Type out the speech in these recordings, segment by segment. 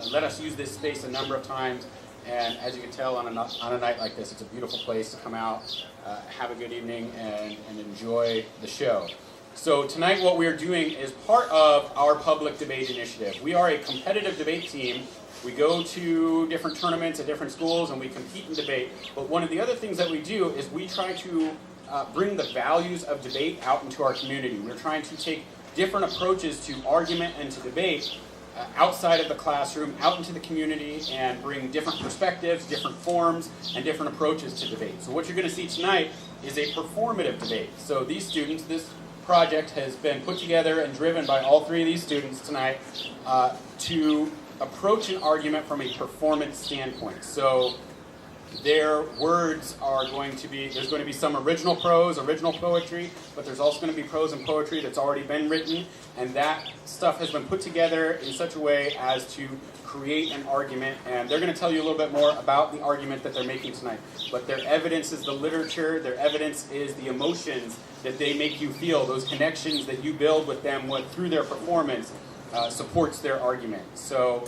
let us use this space a number of times. And as you can tell, on a night like this, it's a beautiful place to come out, have a good evening, and enjoy the show. So tonight what we're doing is part of our public debate initiative. We are a competitive debate team. We go to different tournaments at different schools and we compete in debate. But one of the other things that we do is we try to bring the values of debate out into our community. We're trying to take different approaches to argument and to debate outside of the classroom, out into the community, and bring different perspectives, different forms, and different approaches to debate. So what you're going to see tonight is a performative debate. So these students, this project has been put together and driven by all three of these students tonight to approach an argument from a performance standpoint. So their words are going to be, there's going to be some original prose, original poetry, but there's also going to be prose and poetry that's already been written, and that stuff has been put together in such a way as to create an argument, and they're going to tell you a little bit more about the argument that they're making tonight. But their evidence is the literature, their evidence is the emotions that they make you feel, those connections that you build with them through their performance. Supports their argument. So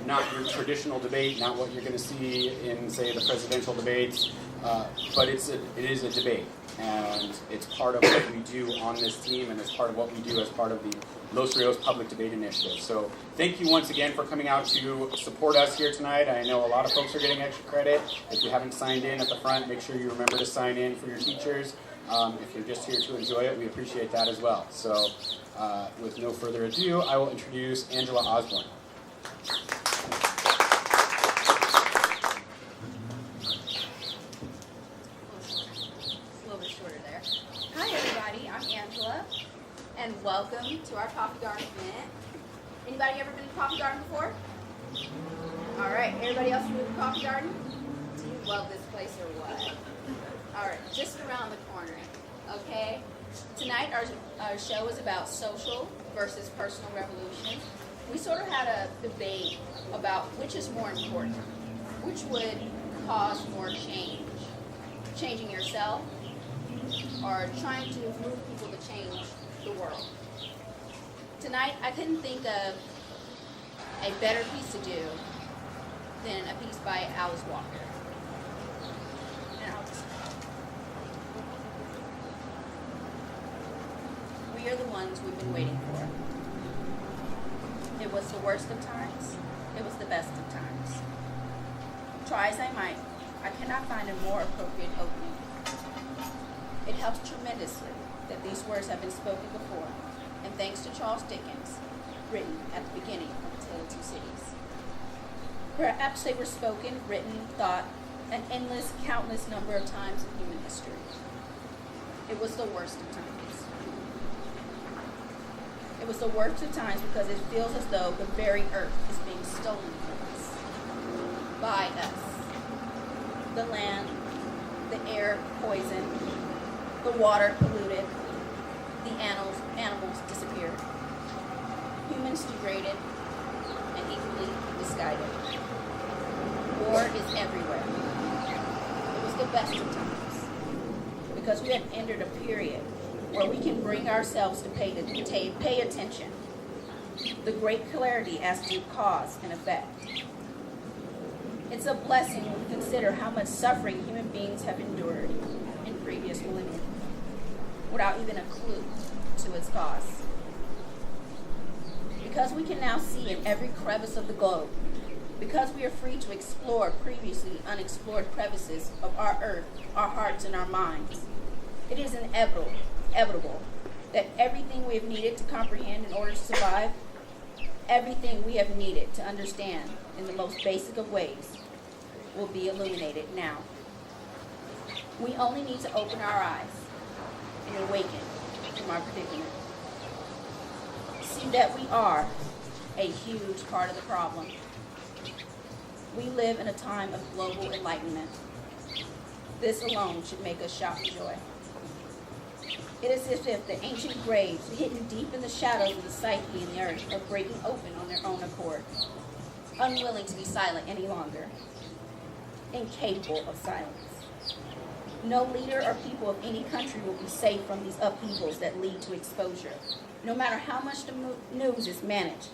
not your traditional debate, not what you're going to see in, say, the presidential debates, but it is a debate. And it's part of what we do on this team, and it's part of what we do as part of the Los Rios Public Debate Initiative. So thank you once again for coming out to support us here tonight. I know a lot of folks are getting extra credit. If you haven't signed in at the front, make sure you remember to sign in for your teachers. If you're just here to enjoy it, we appreciate that as well. So with no further ado, I will introduce Angela Osborne. A little bit shorter there. Hi everybody, I'm Angela, and welcome to our Coffee Garden event. Anybody ever been to Coffee Garden before? All right, everybody else been to Coffee Garden? Do you love this place or what? All right, just around the corner, okay? Tonight our show is about social versus personal revolution. We sort of had a debate about which is more important, which would cause more change. Changing yourself or trying to move people to change the world. Tonight I couldn't think of a better piece to do than a piece by Alice Walker. We are the ones we've been waiting for. It was the worst of times. It was the best of times. Try as I might, I cannot find a more appropriate opening. It helps tremendously that these words have been spoken before, and thanks to Charles Dickens, written at the beginning of A Tale of Two Cities. Perhaps they were spoken, written, thought, an endless, countless number of times in human history. It was the worst of times. It was the worst of times because it feels as though the very earth is being stolen from us, by us. The land, the air poisoned, the water polluted, the animals disappeared, humans degraded, and equally misguided. War is everywhere. It was the best of times because we had entered a period where we can bring ourselves to pay attention, the great clarity as to cause and effect. It's a blessing when we consider how much suffering human beings have endured in previous millennia without even a clue to its cause. Because we can now see in every crevice of the globe, because we are free to explore previously unexplored crevices of our earth, our hearts, and our minds, it is inevitable that everything we have needed to comprehend in order to survive, everything we have needed to understand in the most basic of ways, will be illuminated now. We only need to open our eyes and awaken from our predicament. See that we are a huge part of the problem. We live in a time of global enlightenment. This alone should make us shout for joy. It is as if the ancient graves hidden deep in the shadows of the psyche and the earth are breaking open on their own accord, unwilling to be silent any longer, incapable of silence. No leader or people of any country will be safe from these upheavals that lead to exposure, no matter how much the news is managed.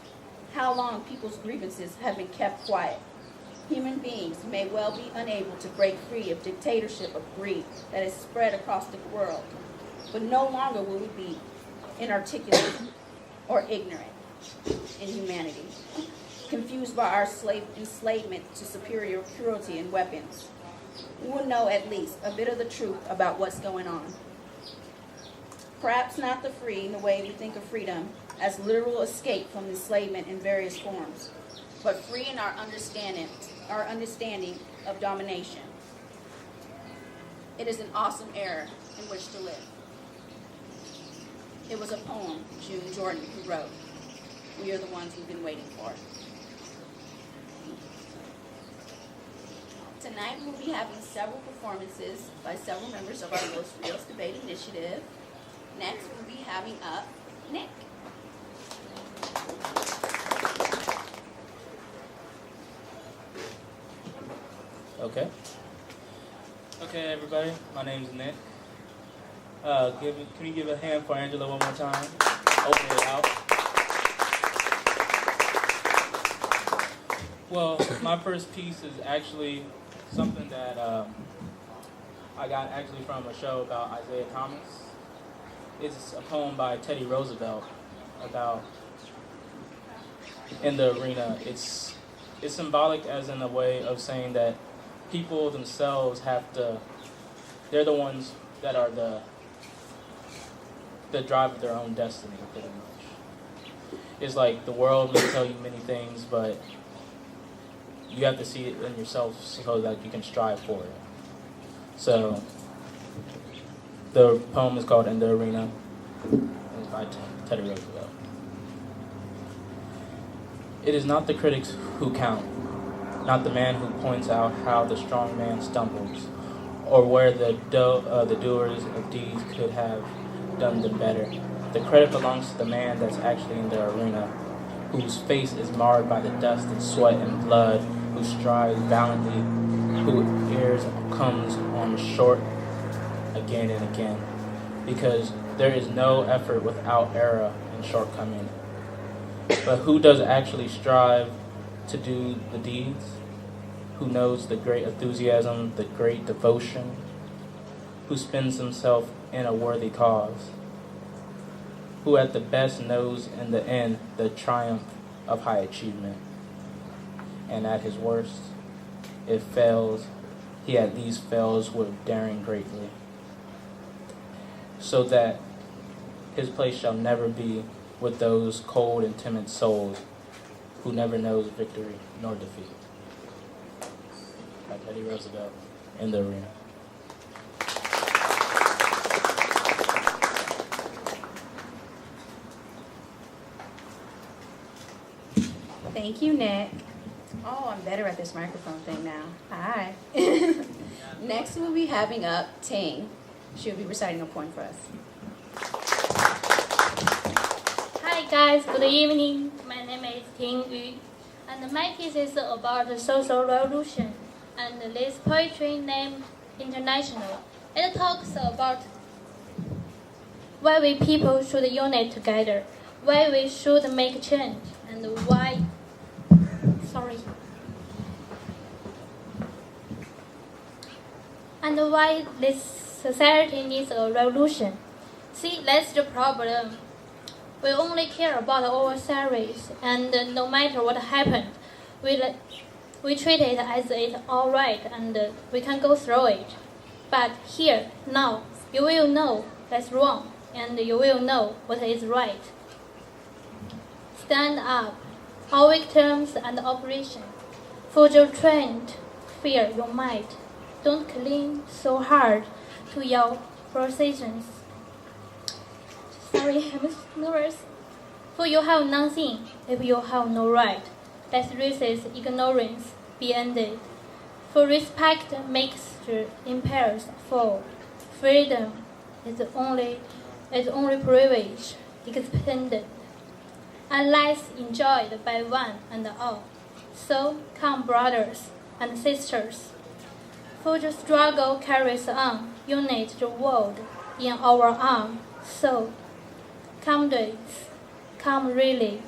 how long people's grievances have been kept quiet. Human beings may well be unable to break free of dictatorship of greed that is spread across the world, but no longer will we be inarticulate or ignorant in humanity, confused by our enslavement to superior cruelty and weapons. We will know at least a bit of the truth about what's going on. Perhaps not the free in the way we think of freedom as literal escape from enslavement in various forms, but free in our understanding of domination. It is an awesome era in which to live. It was a poem June Jordan who wrote. We are the ones we've been waiting for. Tonight we'll be having several performances by several members of our Los Rios Debate Initiative. Next we'll be having up Nick. Okay. Okay, everybody. My name's Nick. Can you give a hand for Angela one more time? Open it out. Well, my first piece is actually something that I got actually from a show about Isaiah Thomas. It's a poem by Teddy Roosevelt about in the arena. It's symbolic as in a way of saying that people themselves they're the ones that are the drive of their own destiny, pretty much. It's like the world may tell you many things, but you have to see it in yourself so that you can strive for it. So, the poem is called In the Arena, and it's by Teddy Roosevelt. It is not the critics who count, not the man who points out how the strong man stumbles, or where the doers of deeds could have done them better. The credit belongs to the man that's actually in the arena, whose face is marred by the dust and sweat and blood, who strives valiantly, who ears comes on short again and again, because there is no effort without error and shortcoming. But who does actually strive to do the deeds? Who knows the great enthusiasm, the great devotion? Who spends himself in a worthy cause? Who at the best knows in the end the triumph of high achievement? And at his worst, if fails, he at least fails with daring greatly, so that his place shall never be with those cold and timid souls who never knows victory nor defeat. By Teddy Roosevelt, In the Arena. Thank you, Nick. Oh, I'm better at this microphone thing now. Hi. Next, we'll be having up Ting. She'll be reciting a poem for us. Hi guys, good evening. My name is Ting Yu, and my piece is about the social revolution. And this poetry named International. It talks about why we people should unite together, why we should make change, and why. And why this society needs a revolution. See, that's the problem. We only care about our salaries, and no matter what happened, we treat it as it's all right, and we can go through it. But here, now, you will know that's wrong, and you will know what is right. Stand up, all victims and oppression. For your strength, fear your might. Don't cling so hard to your positions. Sorry, I'm nervous. For you have nothing if you have no right. Let racist ignorance be ended. For respect makes the empires fall. Freedom is only privilege expanded, unless enjoyed by one and all. So come, brothers and sisters. For the struggle carries on, unite the world in our arm. So, come days, come really.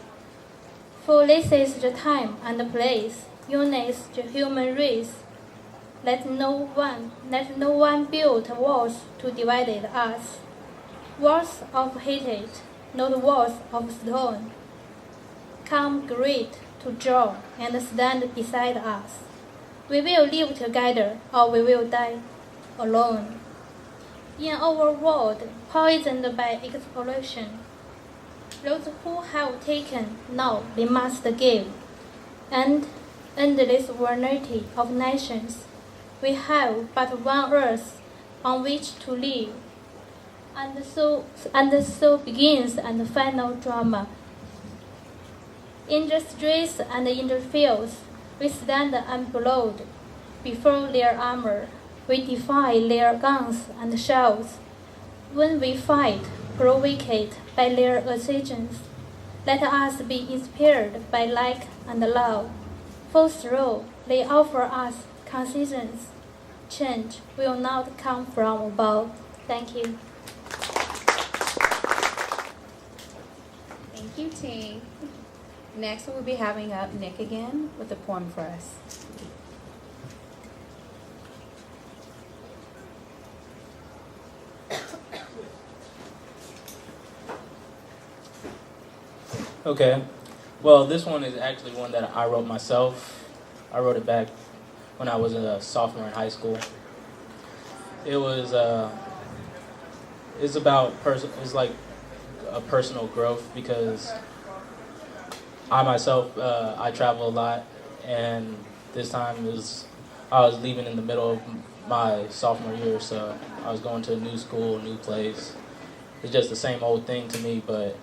For this is the time and the place, unite the human race. Let no one build walls to divide us. Walls of hatred, not walls of stone. Come great to draw and stand beside us. We will live together or we will die alone. In our world poisoned by exploration, those who have taken now they must give, and endless variety of nations. We have but one earth on which to live, and so begins the final drama. In the streets and in the fields, we stand unbowed before their armor. We defy their guns and shells. When we fight, provoked by their assassins, let us be inspired by light and love. For through they offer us concessions. Change will not come from above. Thank you. Thank you, team. Next, we'll be having up Nick again with a poem for us. Okay. Well, this one is actually one that I wrote myself. I wrote it back when I was a sophomore in high school. It was it's like a personal growth because I myself I travel a lot, and this time I was leaving in the middle of my sophomore year, so I was going to a new school, new place. It's just the same old thing to me, but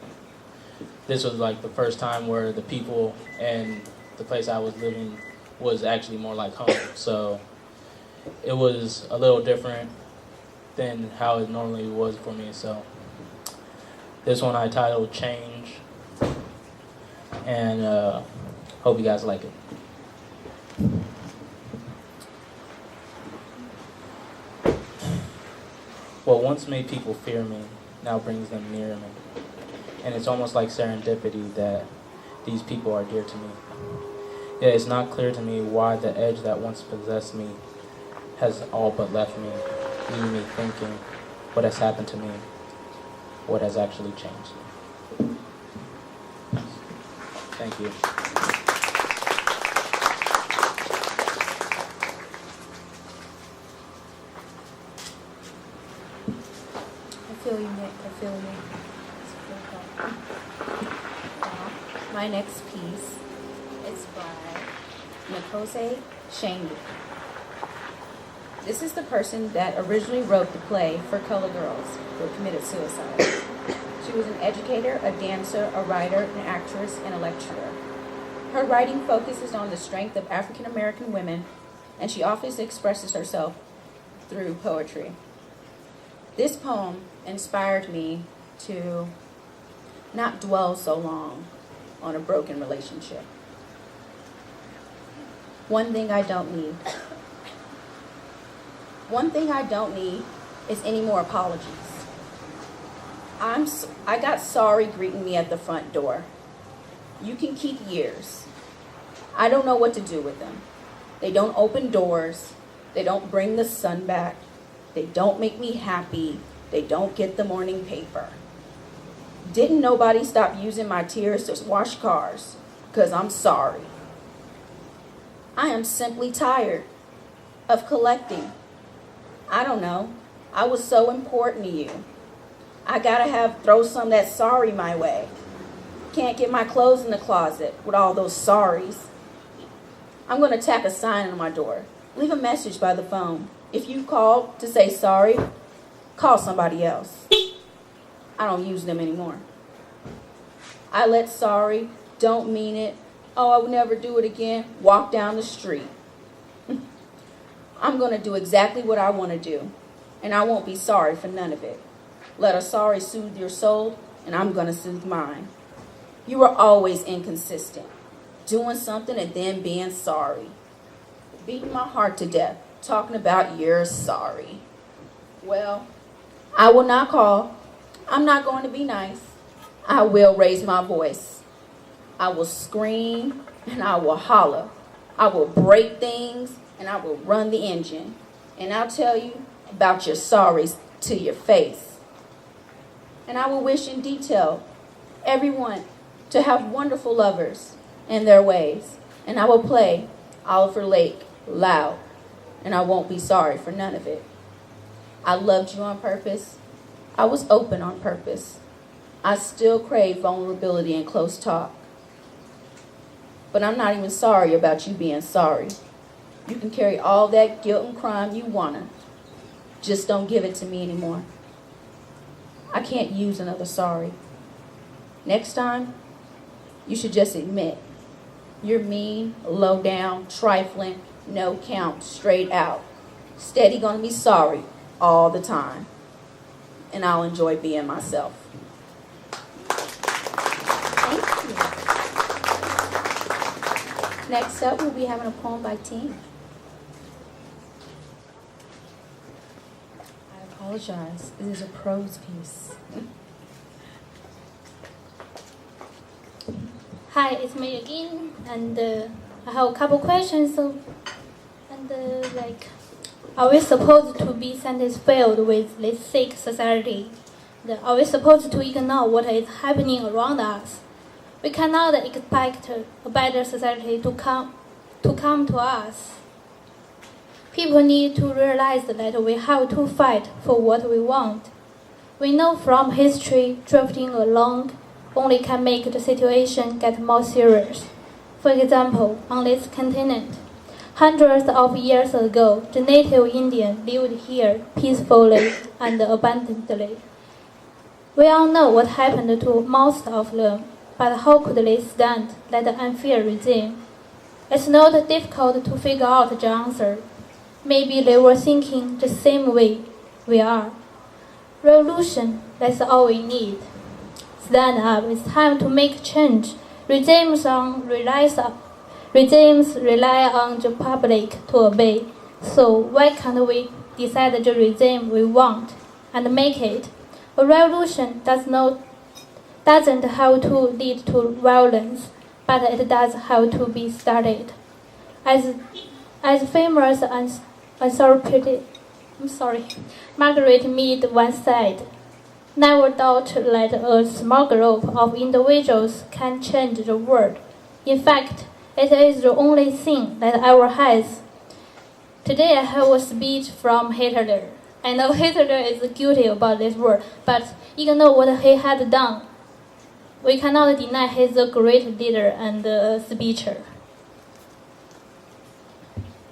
this was like the first time where the people and the place I was living was actually more like home. So it was a little different than how it normally was for me. So this one I titled Change, and hope you guys like it. What once made people fear me now brings them near me. And it's almost like serendipity that these people are dear to me. Yet it's not clear to me why the edge that once possessed me has all but left me, leaving me thinking what has happened to me, what has actually changed. Thank you. I feel you, Nick. I feel you. My next piece is by Nikose Shangu. This is the person that originally wrote the play for Color Girls who committed suicide. She was an educator, a dancer, a writer, an actress, and a lecturer. Her writing focuses on the strength of African American women, and she often expresses herself through poetry. This poem inspired me to not dwell so long on a broken relationship. One thing I don't need. One thing I don't need is any more apologies. I got sorry greeting me at the front door. You can keep years. I don't know what to do with them. They don't open doors. They don't bring the sun back. They don't make me happy. They don't get the morning paper. Didn't nobody stop using my tears to wash cars? Because I'm sorry. I am simply tired of collecting. I don't know. I was so important to you. I gotta throw some of that sorry my way. Can't get my clothes in the closet with all those sorries. I'm gonna tack a sign on my door. Leave a message by the phone. If you call to say sorry, call somebody else. I don't use them anymore. I let sorry, don't mean it, oh, I would never do it again, walk down the street. I'm going to do exactly what I want to do, and I won't be sorry for none of it. Let a sorry soothe your soul, and I'm going to soothe mine. You are always inconsistent, doing something and then being sorry. Beating my heart to death, talking about you're sorry. Well, I will not call. I'm not going to be nice. I will raise my voice. I will scream and I will holler. I will break things and I will run the engine. And I'll tell you about your sorries to your face. And I will wish in detail everyone to have wonderful lovers in their ways. And I will play Oliver Lake loud. And I won't be sorry for none of it. I loved you on purpose. I was open on purpose. I still crave vulnerability and close talk. But I'm not even sorry about you being sorry. You can carry all that guilt and crime you wanna. Just don't give it to me anymore. I can't use another sorry. Next time, you should just admit you're mean, low down, trifling, no count, straight out. Steady gonna be sorry all the time. And I'll enjoy being myself. Thank you. Next up, we'll be having a poem by Team. I apologize. It is a prose piece. Hi, it's me again, and I have a couple questions. Are we supposed to be satisfied with this sick society? Are we supposed to ignore what is happening around us? We cannot expect a better society to come to us. People need to realize that we have to fight for what we want. We know from history drifting along only can make the situation get more serious. For example, on this continent, hundreds of years ago, the native Indian lived here peacefully and abundantly. We all know what happened to most of them, but how could they stand that unfair regime? It's not difficult to figure out the answer. Maybe they were thinking the same way we are. Revolution, that's all we need. Stand up, it's time to make change. Regimes rely on the public to obey. So why can't we decide the regime we want and make it? A revolution doesn't have to lead to violence, but it does have to be started. As famous Margaret Mead once said, "Never doubt that a small group of individuals can change the world. In fact, it is the only thing that ever has." Today I have a speech from Hitler. I know Hitler is guilty about this war, but ignore what he had done. We cannot deny he is a great leader and speaker.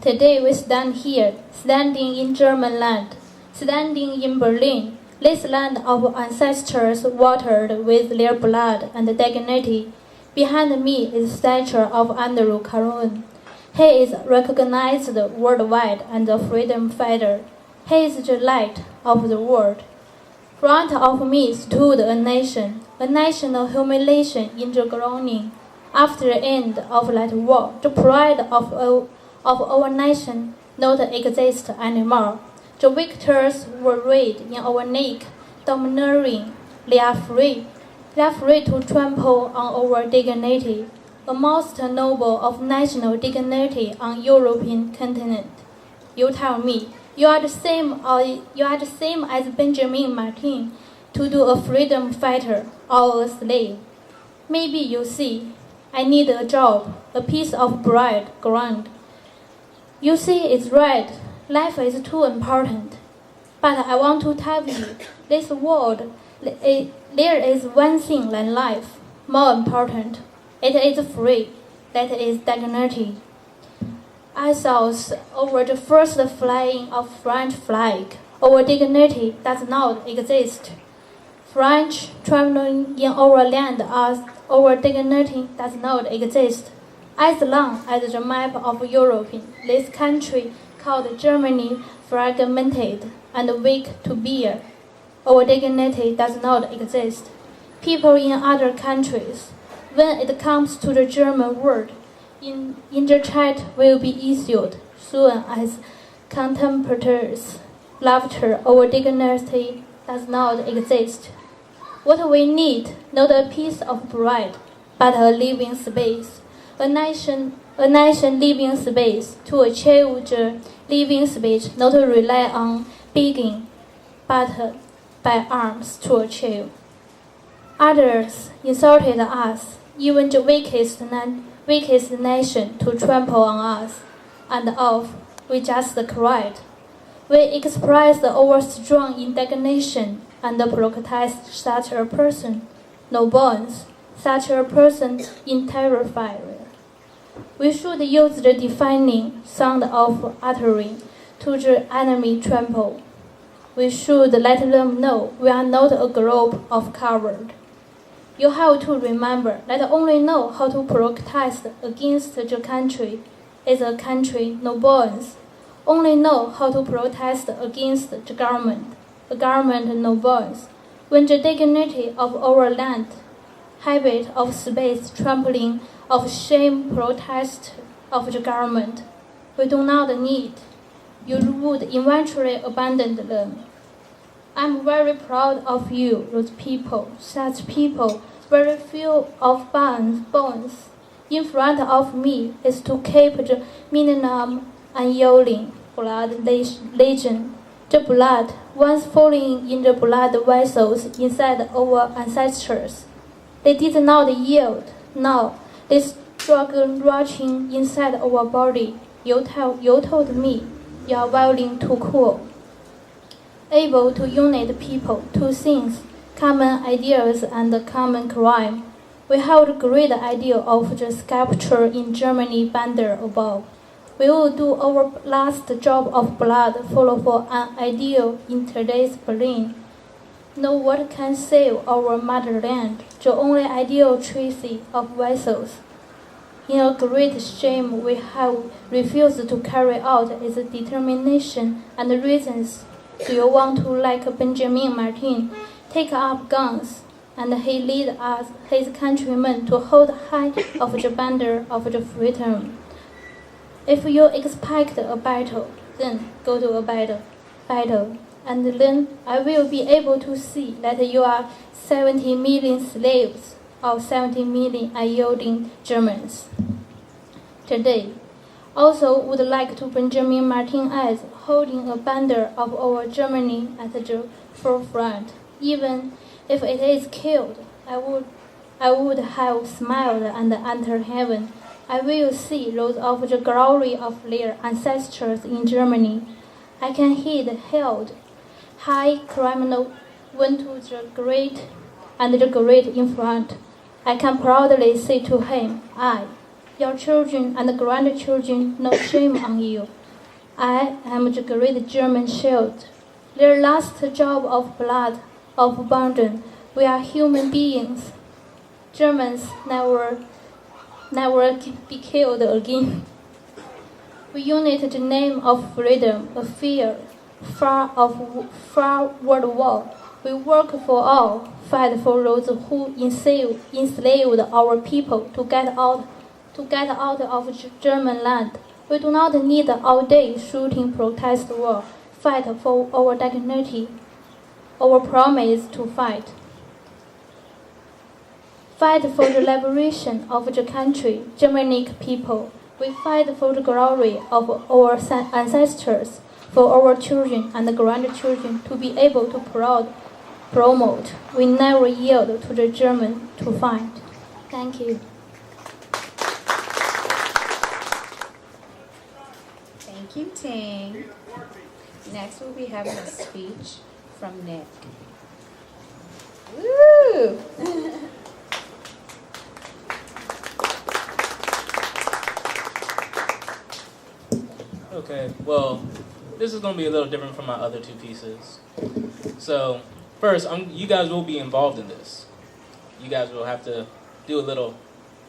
Today we stand here, standing in German land, standing in Berlin, this land of ancestors watered with their blood and dignity. Behind me is the statue of Andrew Carnegie. He is recognized worldwide and a freedom fighter. He is the light of the world. In front of me stood a nation, a national humiliation in the groaning. After the end of that war, the pride of our nation not exist anymore. The victors were red in our neck, domineering. They are free. They are free to trample on our dignity, a most noble of national dignity on European continent. You tell me, you are the same as Benjamin Martin, to do a freedom fighter or a slave. Maybe you see, I need a job, a piece of bread, ground. You see, it's right. Life is too important. But I want to tell you, this world, there is one thing than life, more important. It is free. That is dignity. I saw over the first flying of French flag. Our dignity does not exist. French traveling in our land as our dignity does not exist. As long as the map of Europe, this country called Germany, fragmented and weak to bear, our dignity does not exist. People in other countries, when it comes to the German word, in the chat will be issued soon as contemporaries. Laughter, our dignity does not exist. What we need, not a piece of bread, but a living space. A nation living space. To achieve the living space, not rely on begging, but by arms to achieve. Others insulted us, even the weakest nation to trample on us, and off we just cried. We expressed our strong indignation and protested such a person, no bones, such a person in terrifier. We should use the defining sound of uttering to the enemy trample. We should let them know we are not a group of cowards. You have to remember that only know how to protest against the country is a country, no bones. Only know how to protest against the government, a government, no bones. When the dignity of our land, habit of space, trampling of shame, protest of the government, we do not need. You would eventually abandon them. I'm very proud of you, those people, such people, very few of bones. In front of me is to keep the minimum unyielding blood legend. The blood once falling in the blood vessels inside our ancestors. They did not yield. Now they struggle rushing inside our body. You told me you are willing to cool. Able to unite people, two things, common ideas and common crime. We held a great ideal of the sculpture in Germany banner above. We will do our last drop of blood follow for an ideal in today's Berlin. No word can save our motherland, the only ideal treaty of vessels. In a great shame we have refused to carry out its determination and reasons. Do you want to, like Benjamin Martin, take up guns, and he lead us, his countrymen, to hold high of the banner of the freedom? If you expect a battle, then go to a battle, and then I will be able to see that you are 70 million slaves or 70 million unyielding Germans. Today, also would like to Benjamin Martin as holding a banner of our Germany at the forefront. Even if it is killed, I would have smiled and entered heaven. I will see those of the glory of their ancestors in Germany. I can heed held high criminal went to the great and the great in front. I can proudly say to him, your children and grandchildren, no shame on you. I am the great German shield. Their last drop of blood, of abandon. We are human beings. Germans never be killed again. We unite the name of freedom, a fear, far world war. We work for all, fight for those who enslaved our people to get out of German land. We do not need all day shooting protest war. Fight for our dignity, our promise to fight. Fight for the liberation of the country, Germanic people. We fight for the glory of our ancestors, for our children and grandchildren to be able to promote. We never yield to the German to fight. Thank you. Thank you, Ting. Next, we'll be having a speech from Nick. Woo! Okay, well, this is going to be a little different from my other two pieces. So, first, you guys will be involved in this. You guys will have to do a little,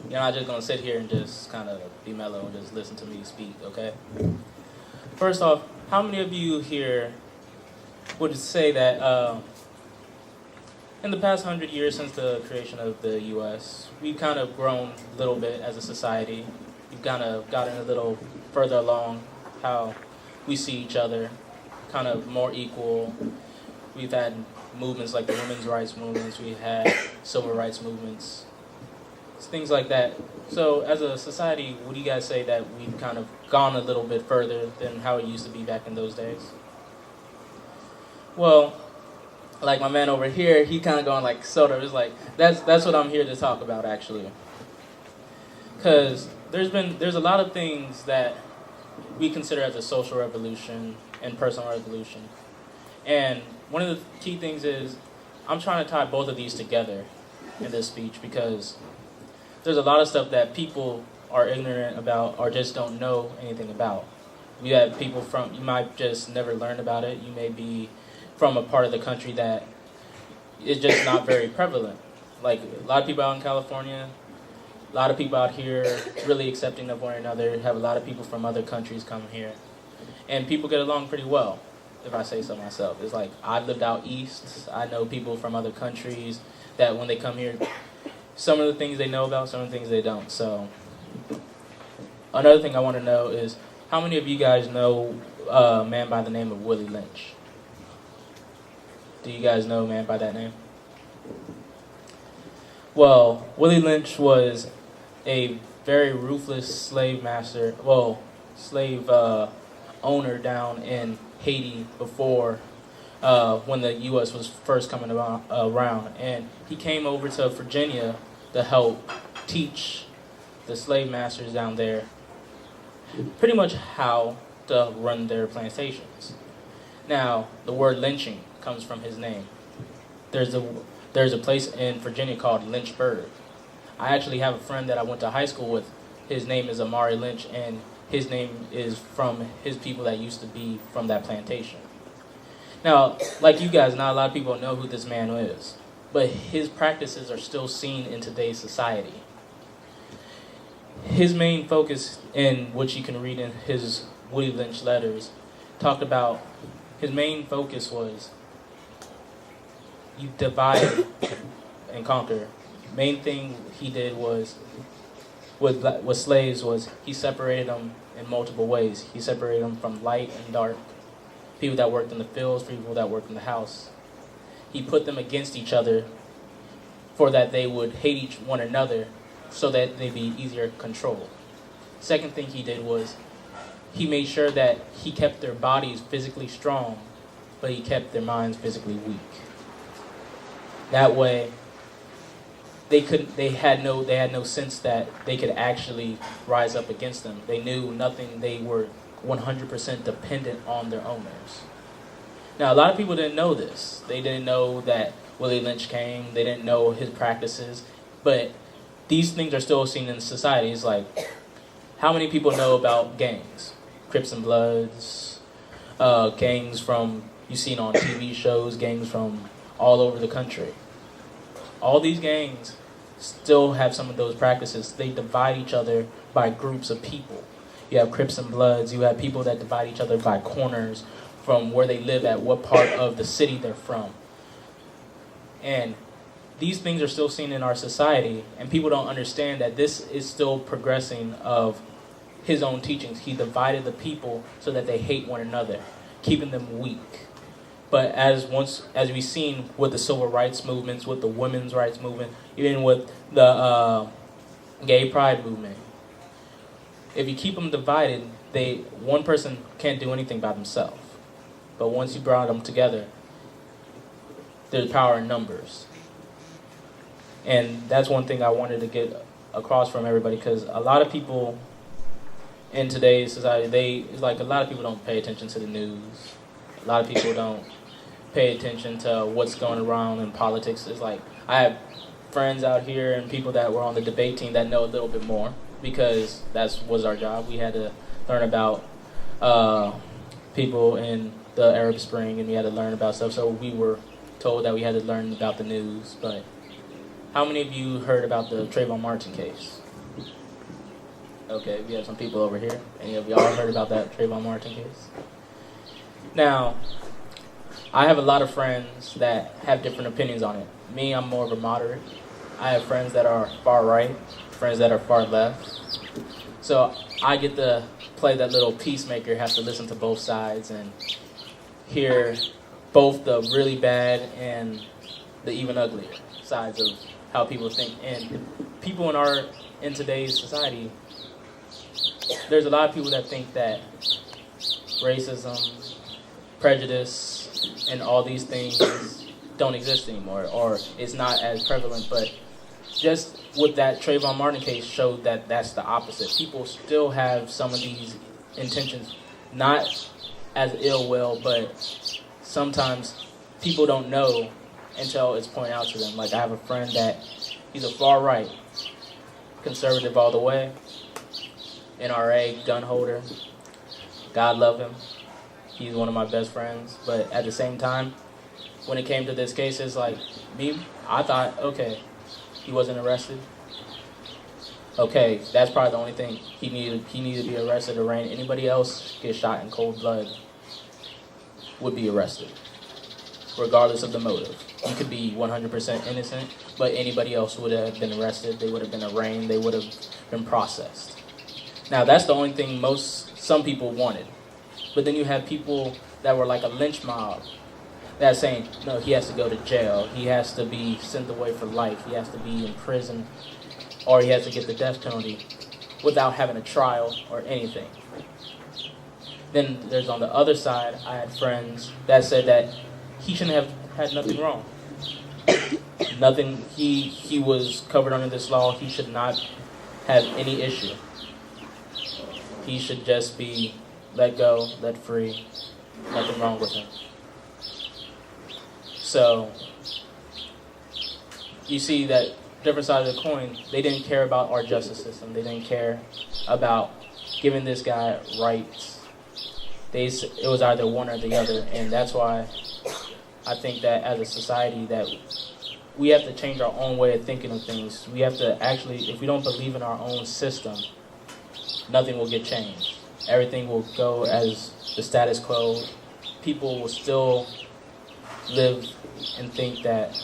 you're not just going to sit here and just kind of be mellow and just listen to me speak, okay? First off, how many of you here would say that in the past 100 years since the creation of the U.S., we've kind of grown a little bit as a society. We've kind of gotten a little further along how we see each other, kind of more equal. We've had movements like the women's rights movements. We've had civil rights movements. things like that. So as a society, would you guys say that we've kind of gone a little bit further than how it used to be back in those days? Well, like my man over here, he kind of going like sort of. It's like that's what I'm here to talk about actually. Because there's a lot of things that we consider as a social revolution and personal revolution, and one of the key things is I'm trying to tie both of these together in this speech because there's a lot of stuff that people are ignorant about or just don't know anything about. You have people from, you might just never learn about it. You may be from a part of the country that is just not very prevalent. Like a lot of people out in California, a lot of people out here really accepting of one another, have a lot of people from other countries come here. And people get along pretty well, if I say so myself. It's like, I've lived out east. I know people from other countries that when they come here, some of the things they know about, some of the things they don't. So another thing I want to know is, how many of you guys know a man by the name of Willie Lynch? Do you guys know a man by that name? Well, Willie Lynch was a very ruthless slave master, slave owner down in Haiti before when the U.S. was first coming around. And he came over to Virginia to help teach the slave masters down there pretty much how to run their plantations. Now, the word lynching comes from his name. There's a place in Virginia called Lynchburg. I actually have a friend that I went to high school with. His name is Amari Lynch, and his name is from his people that used to be from that plantation. Now, like you guys, not a lot of people know who this man is, but his practices are still seen in today's society. His main focus, in which you can read in his Willie Lynch letters, talked about his main focus was you divide and conquer. Main thing he did was with slaves was he separated them in multiple ways. He separated them from light and dark, people that worked in the fields, people that worked in the house. He put them against each other for that they would hate one another so that they'd be easier to control. Second thing he did was he made sure that he kept their bodies physically strong, but he kept their minds physically weak. That way, they had no sense that they could actually rise up against them. They knew nothing. They were 100% dependent on their owners. Now, a lot of people didn't know this. They didn't know that Willie Lynch came. They didn't know his practices. But these things are still seen in society. It's like, how many people know about gangs? Crips and Bloods, gangs from, you've seen on TV shows, gangs from all over the country. All these gangs still have some of those practices. They divide each other by groups of people. You have Crips and Bloods. You have people that divide each other by corners from where they live at, what part of the city they're from. And these things are still seen in our society, and people don't understand that this is still progressing of his own teachings. He divided the people so that they hate one another, keeping them weak. But as we've seen with the civil rights movements, with the women's rights movement, even with the gay pride movement, if you keep them divided, one person can't do anything by themselves. But once you brought them together, there's power in numbers. And that's one thing I wanted to get across from everybody, because a lot of people in today's society, a lot of people don't pay attention to the news. A lot of people don't pay attention to what's going around in politics. It's like, I have friends out here and people that were on the debate team that know a little bit more, because that was our job. We had to learn about people in the Arab Spring, and we had to learn about stuff. So we were told that we had to learn about the news. But how many of you heard about the Trayvon Martin case? Okay, we have some people over here. Any of y'all heard about that Trayvon Martin case? Now, I have a lot of friends that have different opinions on it. Me, I'm more of a moderate. I have friends that are far right, friends that are far left. So I get to play that little peacemaker, have to listen to both sides and hear both the really bad and the even uglier sides of how people think. And people in today's society, there's a lot of people that think that racism, prejudice, and all these things don't exist anymore, or it's not as prevalent. But just with that Trayvon Martin case showed that that's the opposite. People still have some of these intentions, not as ill will, but sometimes people don't know until it's pointed out to them. Like, I have a friend that he's a far right, conservative all the way, NRA, gun holder. God love him. He's one of my best friends. But at the same time, when it came to this case, it's like, I thought, okay, he wasn't arrested. Okay, that's probably the only thing he needed to be arrested or arraigned. Anybody else get shot in cold blood would be arrested, regardless of the motive. You could be 100% innocent, but anybody else would have been arrested. They would have been arraigned. They would have been processed. Now, that's the only thing some people wanted. But then you have people that were like a lynch mob that's saying, no, he has to go to jail. He has to be sent away for life. He has to be in prison, or he has to get the death penalty without having a trial or anything. Then there's on the other side, I had friends that said that he shouldn't have had nothing wrong. Nothing, he was covered under this law. He should not have any issue. He should just be let go, let free. Nothing wrong with him. So, you see that different side of the coin, they didn't care about our justice system. They didn't care about giving this guy rights. It was either one or the other, and that's why I think that as a society that we have to change our own way of thinking of things. We have to actually, if we don't believe in our own system, nothing will get changed. Everything will go as the status quo. People will still live and think that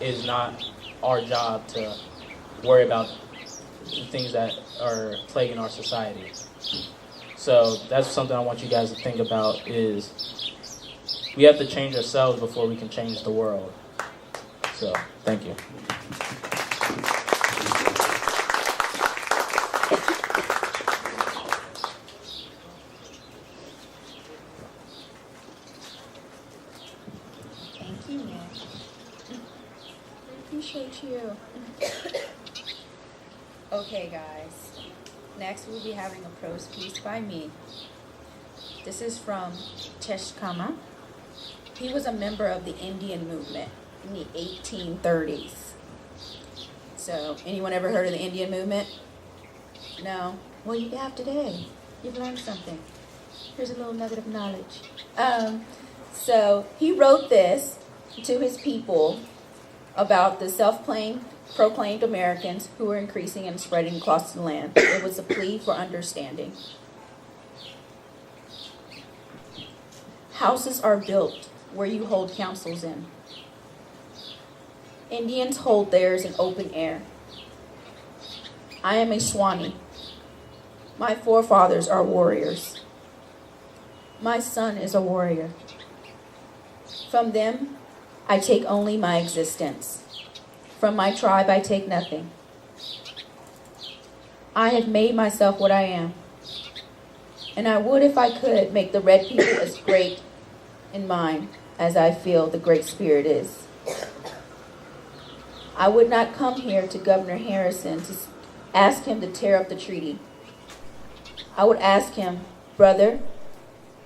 it is not our job to worry about the things that are plaguing our society. So that's something I want you guys to think about, is we have to change ourselves before we can change the world. So, thank you. Thank you, Nick. I appreciate you. Okay, guys. Next, we'll be having a prose piece by me. This is from Tesh Kama. He was a member of the Indian movement in the 1830s. So, anyone ever heard of the Indian movement? No? Well, you have today. You've learned something. Here's a little nugget of knowledge. So, he wrote this to his people about the self-proclaimed Americans who were increasing and spreading across the land. It was a plea for understanding. Houses are built where you hold councils in. Indians hold theirs in open air. I am a Swanee. My forefathers are warriors. My son is a warrior. From them, I take only my existence. From my tribe, I take nothing. I have made myself what I am. And I would, if I could, make the red people as great in mine as I feel the Great Spirit is. I would not come here to Governor Harrison to ask him to tear up the treaty. I would ask him, brother,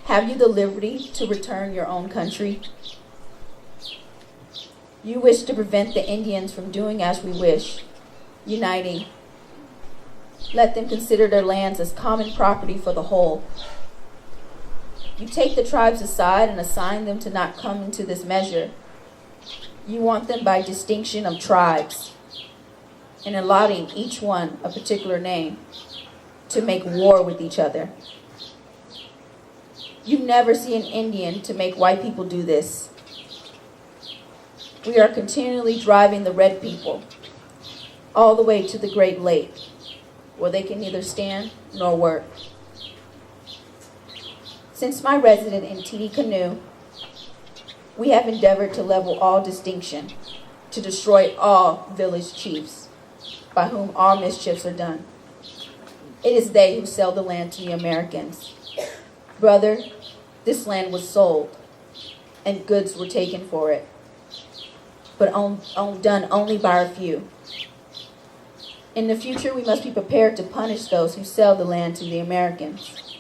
have you the liberty to return your own country? You wish to prevent the Indians from doing as we wish, uniting. Let them consider their lands as common property for the whole. You take the tribes aside and assign them to not come into this measure. You want them by distinction of tribes and allotting each one a particular name to make war with each other. You never see an Indian to make white people do this. We are continually driving the red people all the way to the Great Lake, where they can neither stand nor work. Since my residence in Titicanoe, we have endeavored to level all distinction to destroy all village chiefs, by whom all mischiefs are done. It is they who sell the land to the Americans. Brother, this land was sold, and goods were taken for it, but done only by a few. In the future, we must be prepared to punish those who sell the land to the Americans.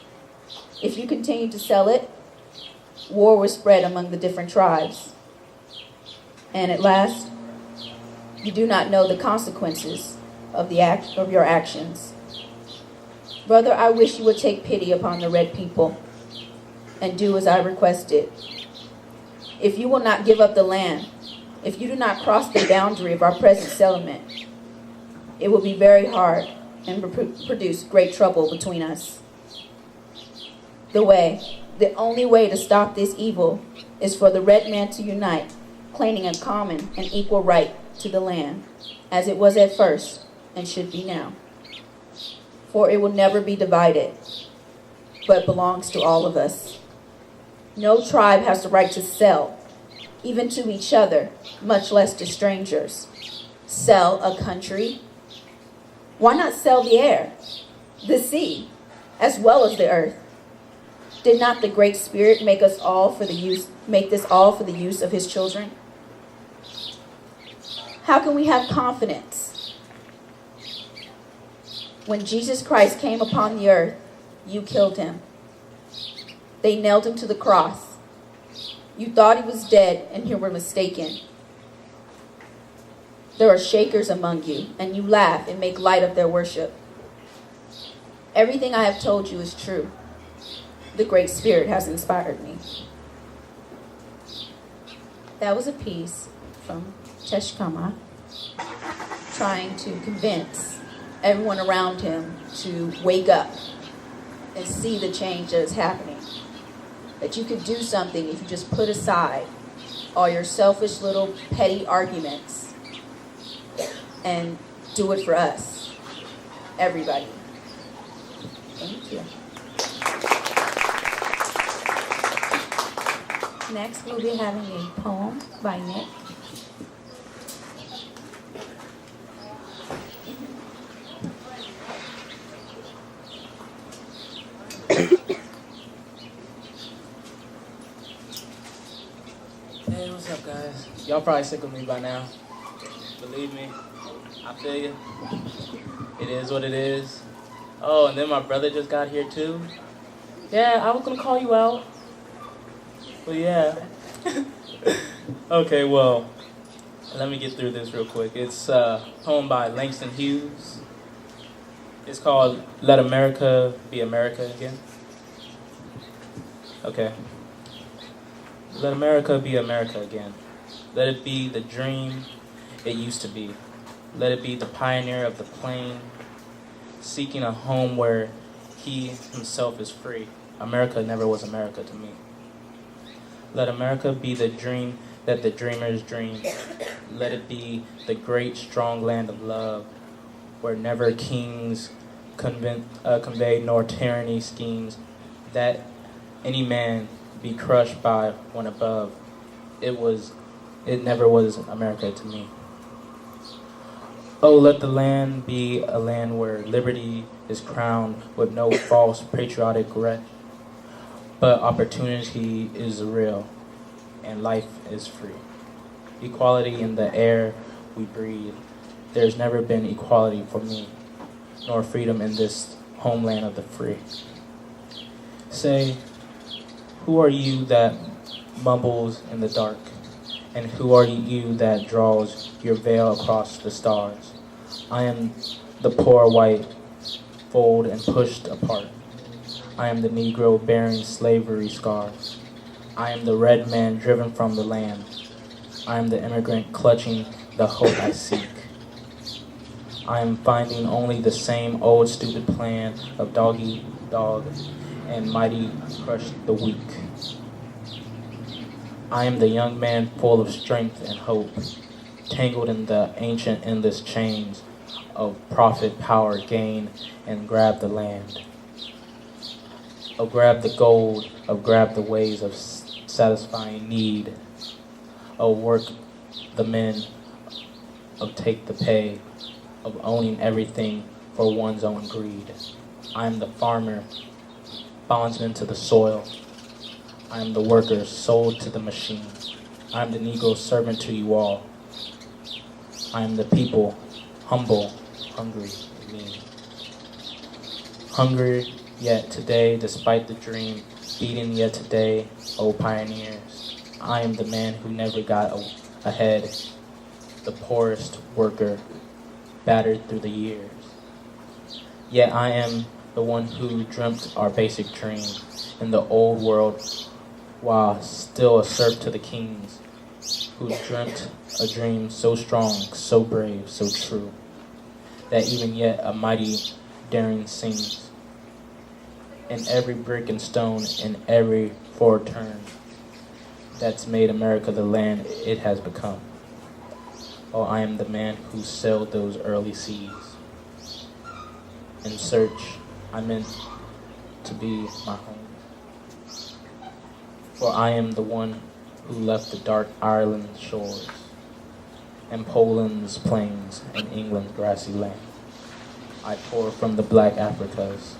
If you continue to sell it, war will spread among the different tribes. And at last, you do not know the consequences of your actions. Brother, I wish you would take pity upon the red people and do as I requested. If you will not give up the land, if you do not cross the boundary of our present settlement, it will be very hard and produce great trouble between us. The only way to stop this evil is for the red man to unite, claiming a common and equal right to the land, as it was at first and should be now. For it will never be divided, but belongs to all of us. No tribe has the right to sell, even to each other, much less to strangers. Sell a country? Why not sell the air, the sea, as well as the earth? Did not the Great Spirit make this all for the use of his children? How can we have confidence? When Jesus Christ came upon the earth, you killed him. They nailed him to the cross. You thought he was dead, and you were mistaken. There are shakers among you, and you laugh and make light of their worship. Everything I have told you is true. The Great Spirit has inspired me. That was a piece from Teshkama, trying to convince everyone around him to wake up and see the change that is happening. That you could do something if you just put aside all your selfish little petty arguments and do it for us, everybody. Thank you. Next, we'll be having a poem by Nick. Hey, what's up, guys? Y'all probably sick of me by now. Believe me, I feel you. It is what it is. Oh, and then my brother just got here too. Yeah, I was gonna call you out. But yeah. Okay, well, let me get through this real quick. It's a poem by Langston Hughes. It's called Let America Be America Again. Okay. Let America be America again. Let it be the dream it used to be. Let it be the pioneer of the plain, seeking a home where he himself is free. America never was America to me. Let America be the dream that the dreamers dream. Let it be the great, strong land of love, where never kings conveyed nor tyranny schemes, that any man be crushed by one above. It never was America to me. Oh, let the land be a land where liberty is crowned with no false patriotic regret, but opportunity is real and life is free. Equality in the air we breathe. There's never been equality for me, nor freedom in this homeland of the free. Say, who are you that mumbles in the dark? And who are you that draws your veil across the stars? I am the poor white, fold and pushed apart. I am the Negro bearing slavery scars. I am the red man driven from the land. I am the immigrant clutching the hope I seek. I am finding only the same old stupid plan of doggy dog and mighty crush the weak. I am the young man full of strength and hope, tangled in the ancient endless chains of profit, power, gain, and grab the land. Oh, grab the gold, of grab the ways of satisfying need. Oh, work the men of take the pay, of owning everything for one's own greed. I am the farmer, bondsman to the soil. I am the worker sold to the machine. I am the Negro servant to you all. I am the people, humble, hungry, mean. Hungry yet today, despite the dream, beating yet today, O pioneers. I am the man who never got ahead, the poorest worker, battered through the years. Yet I am the one who dreamt our basic dream in the old world while still a serf to the kings, who dreamt a dream so strong, so brave, so true, that even yet a mighty daring sings. In every brick and stone, in every forward turn, that's made America the land it has become. Oh, I am the man who sailed those early seas. In search, I meant to be my home. For I am the one who left the dark Ireland shores, and Poland's plains, and England's grassy land. I pour from the black Africas,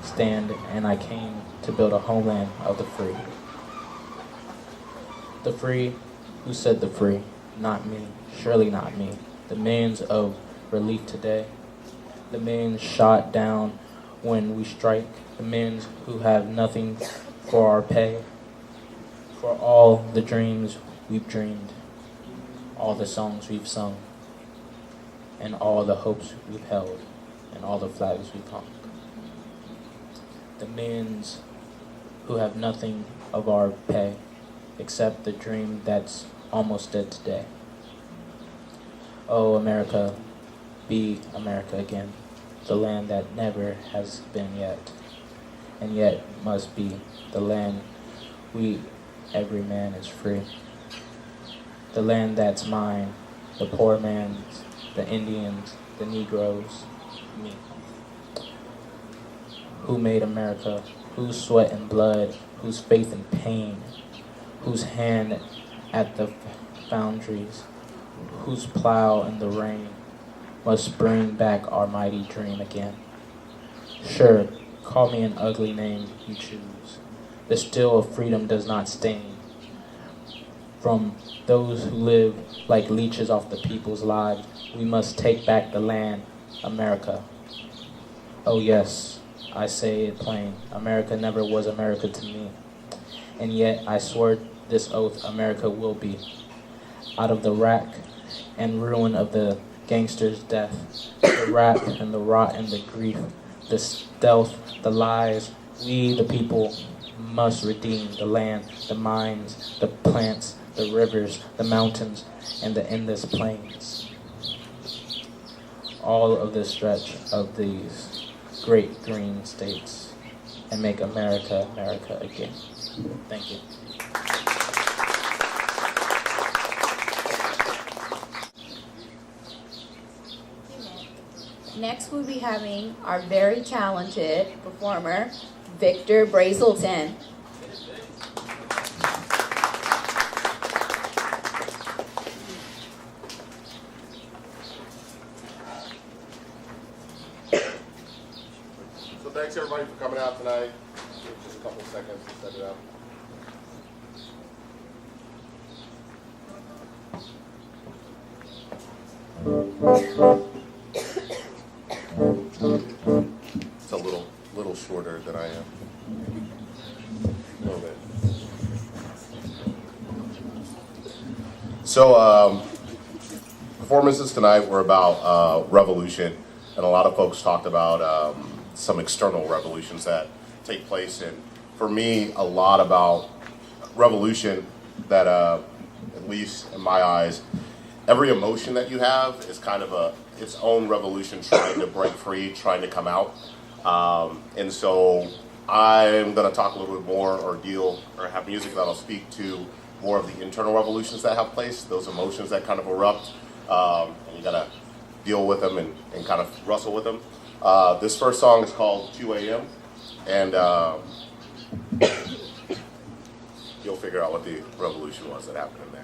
stand, and I came to build a homeland of the free. The free, who said the free? Not me, surely not me. The millions of relief today, the millions shot down when we strike, the millions who have nothing for our pay, for all the dreams we've dreamed, all the songs we've sung, and all the hopes we've held, and all the flags we've hung. The millions who have nothing of our pay, except the dream that's almost dead today. Oh, America, be America again, the land that never has been yet, and yet must be the land every man is free. The land that's mine, the poor man's, the Indians, the Negroes, me. Who made America? Whose sweat and blood? Whose faith and pain? Whose hand at the foundries? Whose plow in the rain must bring back our mighty dream again? Sure, call me an ugly name you choose. The steel of freedom does not stain. From those who live like leeches off the people's lives, we must take back the land, America. Oh yes, I say it plain, America never was America to me. And yet I swear this oath, America will be. Out of the rack and ruin of the gangster's death, the rap and the rot and the grief, the stealth, the lies, we the people must redeem the land, the mines, the plants, the rivers, the mountains, and the endless plains. All of the stretch of these great green states, and make America, America again. Thank you. Next, we'll be having our very talented performer, Victor Brazelton. So thanks everybody for coming out tonight. Just a couple seconds to set it up. It's a little shorter than I am. A little bit. So performances tonight were about revolution, and a lot of folks talked about some external revolutions that take place, and for me, a lot about revolution that, at least in my eyes, every emotion that you have is kind of its own revolution, trying to break free, trying to come out. And so I'm going to talk a little bit more or have music that'll speak to more of the internal revolutions that have place, those emotions that kind of erupt, and you got to deal with them and kind of wrestle with them. This first song is called 2 a.m. and you'll figure out what the revolution was that happened in there.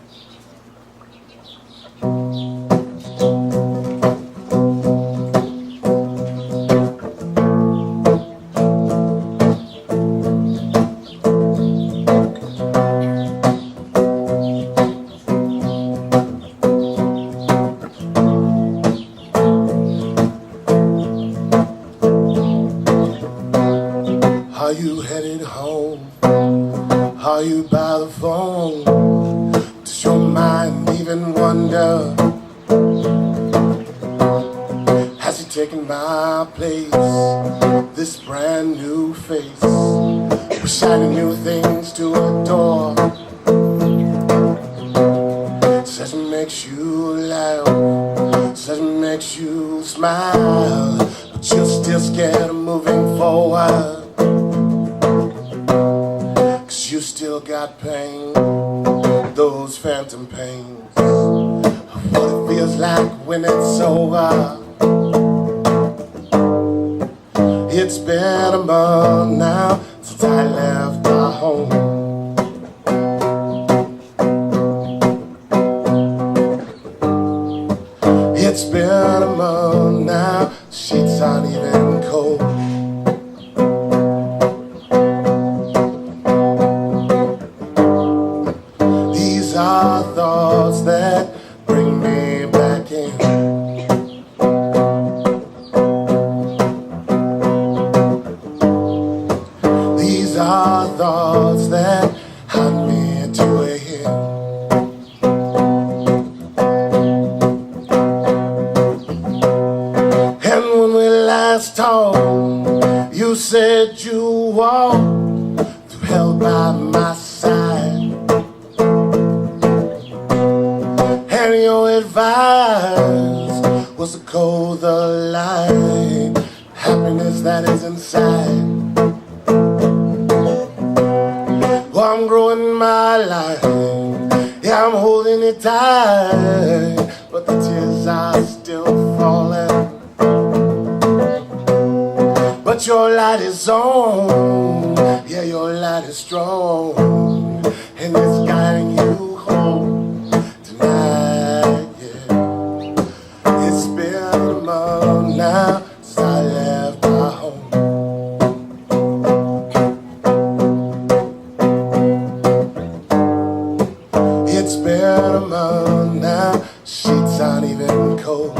Are you headed home? Are you by the phone? Does your mind even wonder? Has he taken my place? This brand new face with shiny new things to adore. Says it makes you laugh, says it makes you smile, but you're still scared of moving forward. You still got pain, those phantom pains of what it feels like when it's over. It's been a month now since I left our home. It's been a month now, sheets aren't even cold. Thoughts that bring me back in. These are thoughts that haunt me to a hill. And when we last talked, you said you walked through hell by my side. And your advice was to cold the light, happiness that is inside. Well, I'm growing my life, yeah, I'm holding it tight, but the tears are still falling. But your light is on, yeah, your light is strong, and it's guiding you home. It's been a month now since I left my home. It's been a month now, sheets aren't even cold.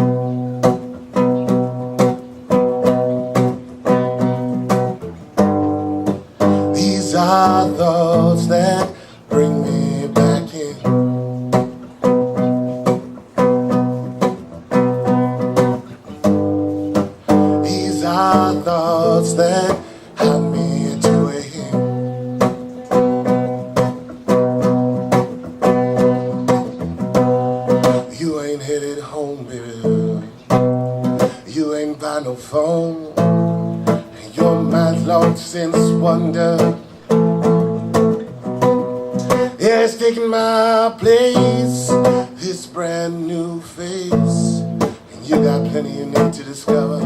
These are thoughts that bring me back in. Thoughts that haunt me to a hill. You ain't headed home, baby. You ain't by no phone. And your mind's long since wonder. Yeah, it's taking my place, this brand new face. And you got plenty you need to discover.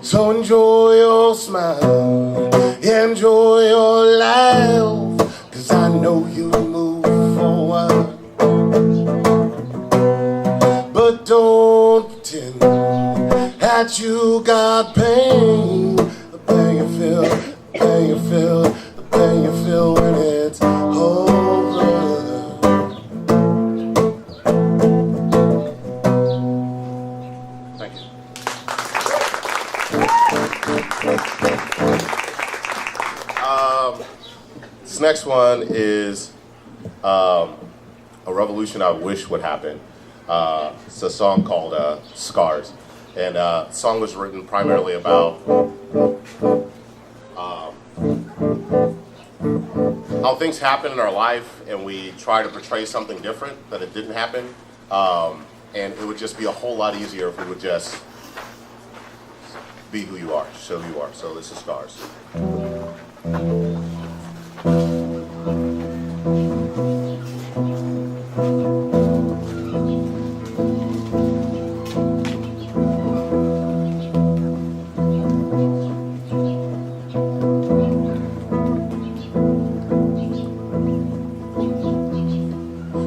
So enjoy your smile, yeah, enjoy your life, 'cause I know you move forward. But don't pretend that you got pain, the pain you feel, the pain you feel, the pain you feel when it's over. Thank you. This next one is a revolution I wish would happen. It's a song called Scars. And the song was written primarily about how things happen in our life and we try to portray something different, that it didn't happen. And it would just be a whole lot easier if we would just be who you are, show who you are. So this is Scars.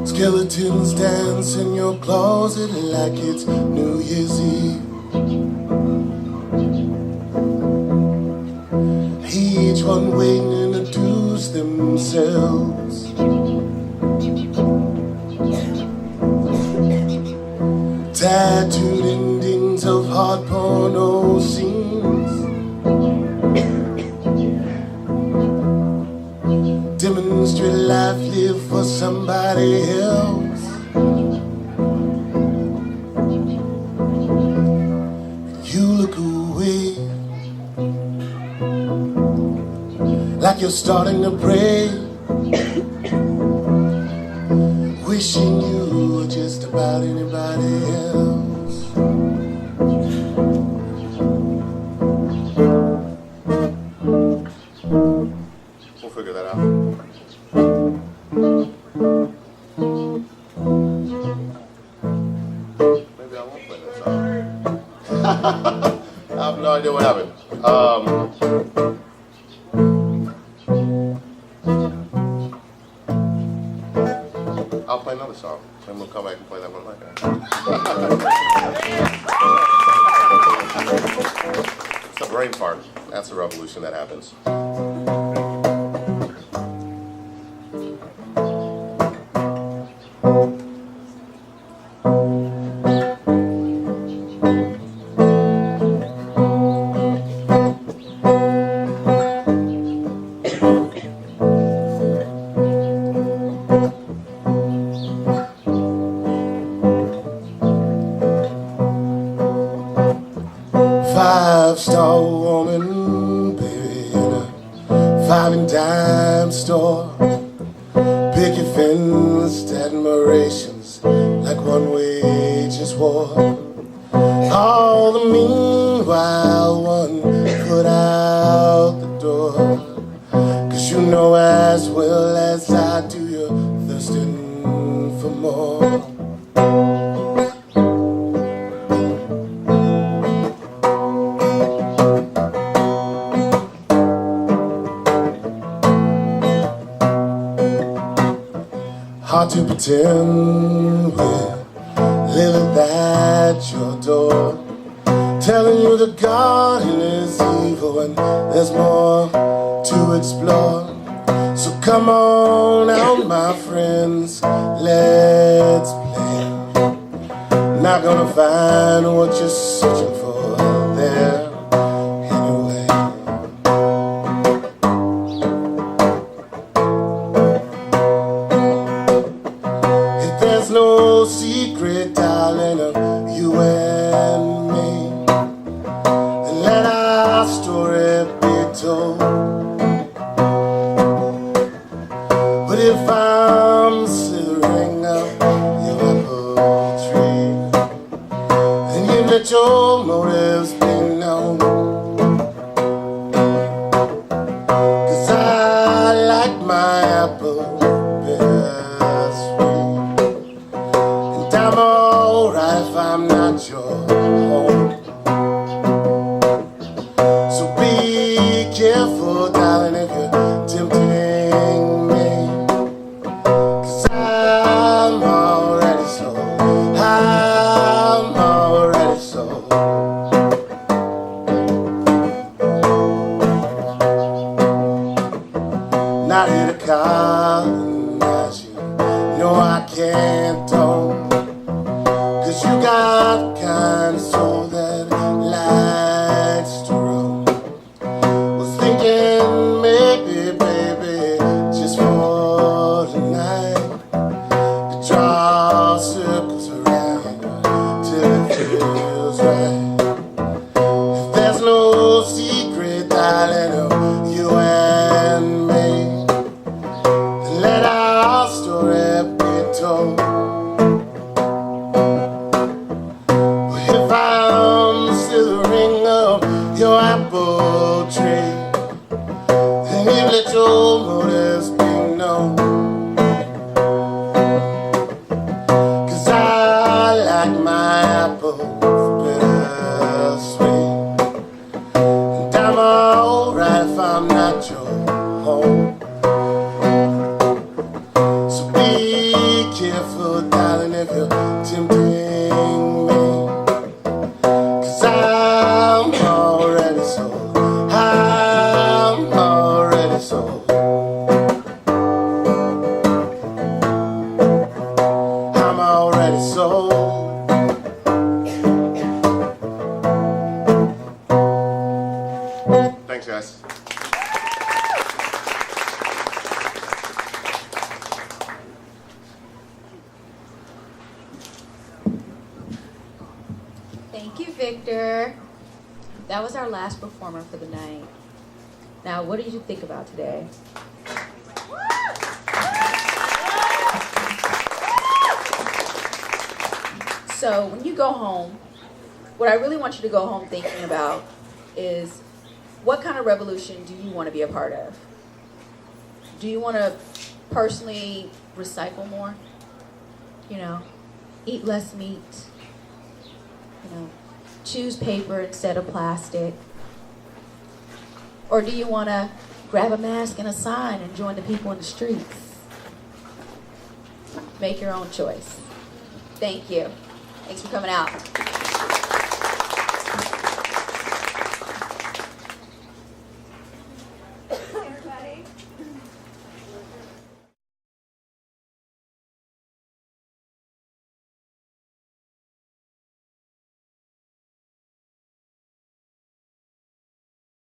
Skeletons dance in your closet like it's New Year's Eve. Each one waiting to introduce themselves. Tattooed endings of hard porno scenes. for somebody else. You look away like you're starting to pray, wishing you were just about anybody else. We'll figure that out. Maybe I won't play that song. I have no idea what happened. I'll play another song, and we'll come back and play that one later. It's a brain fart. That's a revolution that happens. 5-star woman, baby, in a 5 and dime store. Picket fenced admirations like one wages war. All the meanwhile one foot out the door. 'Cause you know as well as I do you're thirsting for more. Hard to pretend with living at your door, telling you the garden is evil and there's more to explore. So come on out, my friends, let's play. Not gonna find what you're searching for there anyway. There's no secret, darling, of you and me. And let our story be told. But if I'm slithering up your apple tree, then you let your motives be known. 'Cause I like my apple bittersweet. I'm alright if I'm not your home. So be careful, darling, if you're tempting me. 'Cause I'm already sold. I'm already sold. Not here to colonize you. No, I can't, don't. 'Cause you got the kind of soul that likes to roam. Was thinking maybe, baby, just for tonight, to draw circles around till it feels right. If there's no secret, darling, of you and me, then let our story be told. If I'm slithering up your apple tree, then you let your motives be known. 'Cause I like my apples bittersweet. And I'm alright if I'm not your home. So be careful, darling, if you're tempting me. 'Cause I'm already sold. I'm already sold. I'm already sold. Thanks, guys. Victor. That was our last performer for the night. Now, what did you think about today? So, when you go home, what I really want you to go home thinking about is, what kind of revolution do you want to be a part of? Do you want to personally recycle more? You know, eat less meat. You know, choose paper instead of plastic. Or do you want to grab a mask and a sign and join the people in the streets? Make your own choice. Thank you. Thanks for coming out.